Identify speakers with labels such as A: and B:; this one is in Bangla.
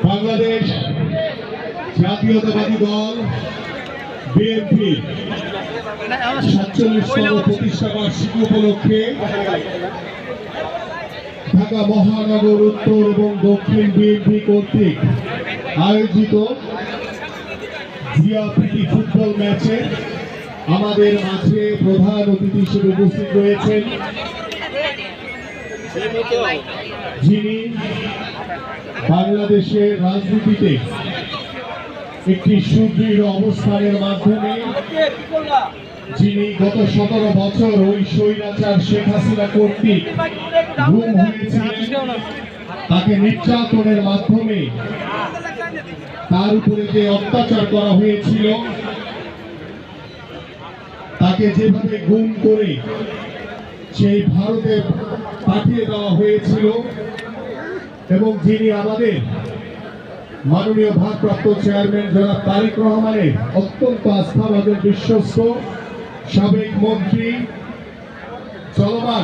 A: বাংলাদেশ জাতীয়তাবাদী দল বিএনপি ৪৭তম প্রতিষ্ঠা বার্ষিকী উপলক্ষে ঢাকা মহানগর উত্তর এবং দক্ষিণ বিএনপি কর্তৃক আয়োজিত জিয়া প্রীতি ফুটবল ম্যাচে আমাদের মাঝে প্রধান অতিথি হিসেবে উপস্থিত রয়েছেন যিনি বাংলাদেশের রাজনীতিতে একটি সুদৃঢ় অবস্থানের মাধ্যমে যিনি গত ১৭ বছর ওই স্বৈরাচার শেখ হাসিনা কর্তৃক গুম হয়েছিলেন, তাকে নির্যাতনের মাধ্যমে তার উপরে যে অত্যাচার করা হয়েছিল, তাকে যেভাবে গুম করে সেই ভারতে পাঠিয়ে দেওয়া হয়েছিল এবং যিনি আমাদের মাননীয় ভারপ্রাপ্ত চেয়ারম্যান জনাব তারেক রহমানের অত্যন্ত আস্থাভাজন বিশ্বস্ত সাবেক মন্ত্রী চলমান